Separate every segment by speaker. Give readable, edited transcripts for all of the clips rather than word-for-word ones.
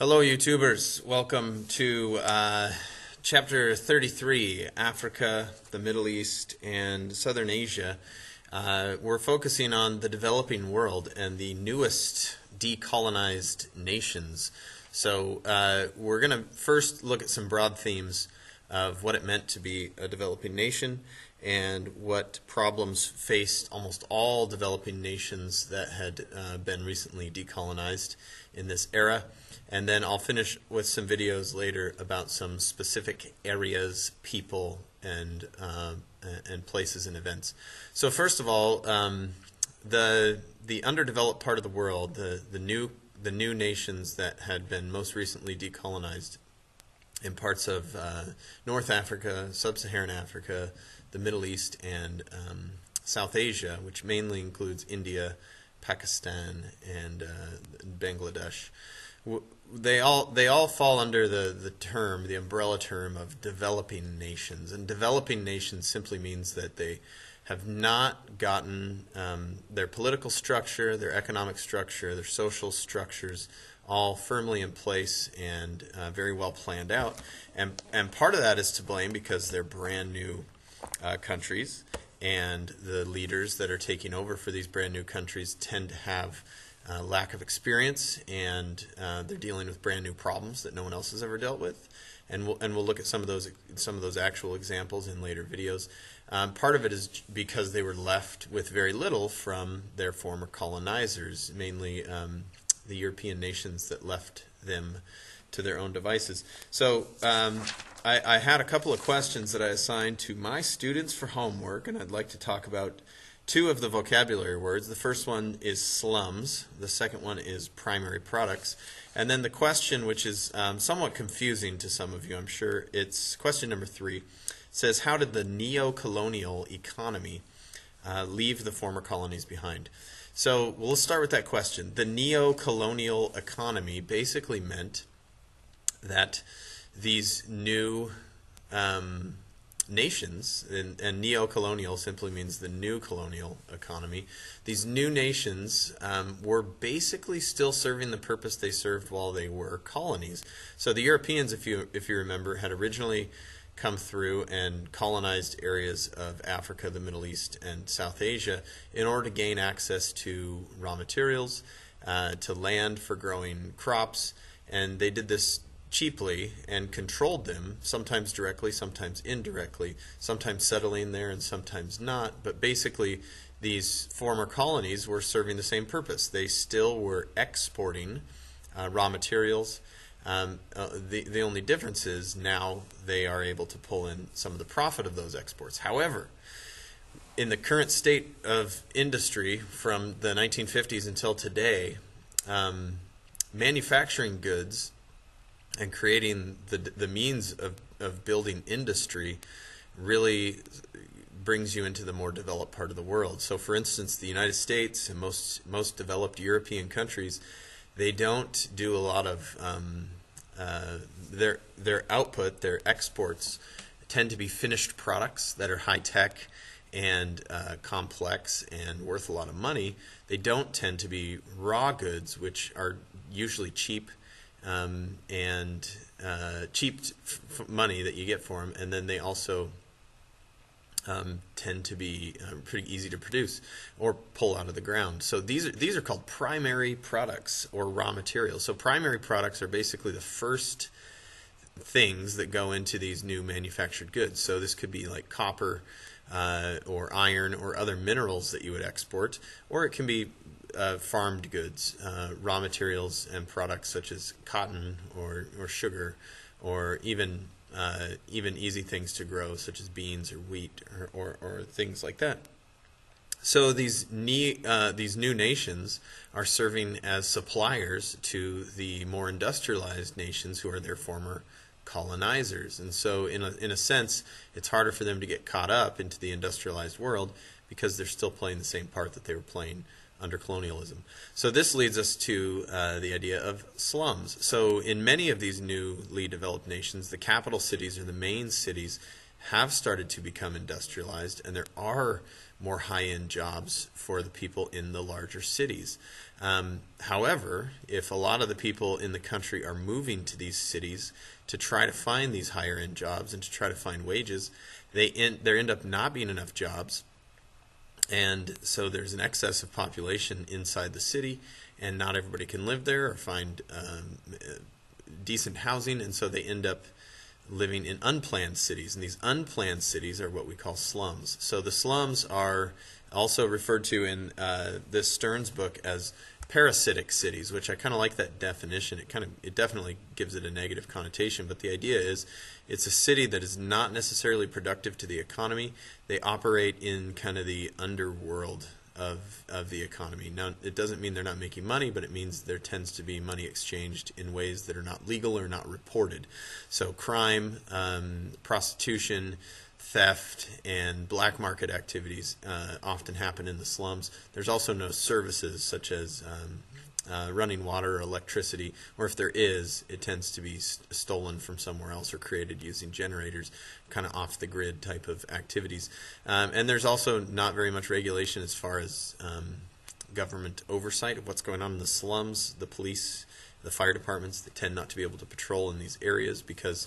Speaker 1: Hello, YouTubers. Welcome to Chapter 33, Africa, the Middle East, and Southern Asia. We're focusing on the developing world and the newest decolonized nations. So we're going to first look at some broad themes of what it meant to be a developing nation and what problems faced almost all developing nations that had been recently decolonized in this era. And then I'll finish with some videos later about some specific areas, people, and places and events. So first of all, the underdeveloped part of the world, the new nations that had been most recently decolonized in parts of North Africa, Sub-Saharan Africa, the Middle East, and South Asia, which mainly includes India, Pakistan, and Bangladesh. They all fall under the umbrella term of developing nations. And developing nations simply means that they have not gotten their political structure, their economic structure, their social structures all firmly in place and very well planned out. And part of that is to blame because they're brand new countries, and the leaders that are taking over for these brand new countries tend to have lack of experience, and they're dealing with brand new problems that no one else has ever dealt with, and we'll look at some of those actual examples in later videos. Part of it is because they were left with very little from their former colonizers, mainly the European nations that left them to their own devices. So I had a couple of questions that I assigned to my students for homework, and I'd like to talk about two of the vocabulary words. The first one is slums. The second one is primary products. And then the question, which is somewhat confusing to some of you, I'm sure, it's question number 3. It says, how did the Neo-Colonial Economy leave the former colonies behind? So let's start with that question. The Neo-Colonial Economy basically meant that these new nations, and neo-colonial simply means the new colonial economy. These new nations were basically still serving the purpose they served while they were colonies. So the Europeans, if you remember, had originally come through and colonized areas of Africa, the Middle East, and South Asia in order to gain access to raw materials, to land for growing crops, and they did this cheaply and controlled them, sometimes directly, sometimes indirectly, sometimes settling there and sometimes not. But basically, these former colonies were serving the same purpose. They still were exporting raw materials. The only difference is now they are able to pull in some of the profit of those exports. However, in the current state of industry from the 1950s until today, manufacturing goods and creating the means of building industry really brings you into the more developed part of the world. So for instance, the United States and most developed European countries, they don't do a lot of their output, their exports tend to be finished products that are high-tech and complex and worth a lot of money. They don't tend to be raw goods, which are usually cheap and cheap money that you get for them, and then they also tend to be pretty easy to produce or pull out of the ground. So these are called primary products or raw materials. So primary products are basically the first things that go into these new manufactured goods. So this could be like copper or iron or other minerals that you would export, or it can be farmed goods, raw materials and products such as cotton or sugar, or even easy things to grow such as beans or wheat or things like that. So these new nations are serving as suppliers to the more industrialized nations who are their former colonizers. And so in a sense, it's harder for them to get caught up into the industrialized world because they're still playing the same part that they were playing under colonialism. So this leads us to the idea of slums. So in many of these newly developed nations, the capital cities or the main cities have started to become industrialized, and there are more high-end jobs for the people in the larger cities. However, if a lot of the people in the country are moving to these cities to try to find these higher-end jobs and to try to find wages, there end up not being enough jobs. And so there's an excess of population inside the city, and not everybody can live there or find decent housing, and so they end up living in unplanned cities. And these unplanned cities are what we call slums. So the slums are also referred to in this Stearns book as parasitic cities, which I kind of like that definition. It definitely gives it a negative connotation, but the idea is it's a city that is not necessarily productive to the economy. They operate in kind of the underworld of the economy. Now, it doesn't mean they're not making money, but it means there tends to be money exchanged in ways that are not legal or not reported. So crime, prostitution, theft, and black market activities often happen in the slums. There's also no services such as running water or electricity, or if there is, it tends to be stolen from somewhere else or created using generators, kind of off-the-grid type of activities. And there's also not very much regulation as far as government oversight of what's going on in the slums. The police, the fire departments, they tend not to be able to patrol in these areas because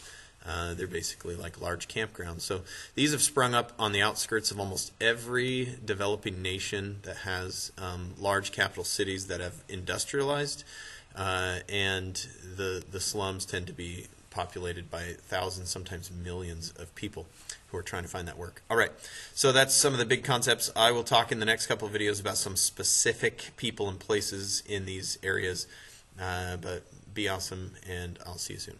Speaker 1: they're basically like large campgrounds. So these have sprung up on the outskirts of almost every developing nation that has large capital cities that have industrialized, and the slums tend to be populated by thousands, sometimes millions of people who are trying to find that work. All right, so that's some of the big concepts. I will talk in the next couple of videos about some specific people and places in these areas, but be awesome, and I'll see you soon.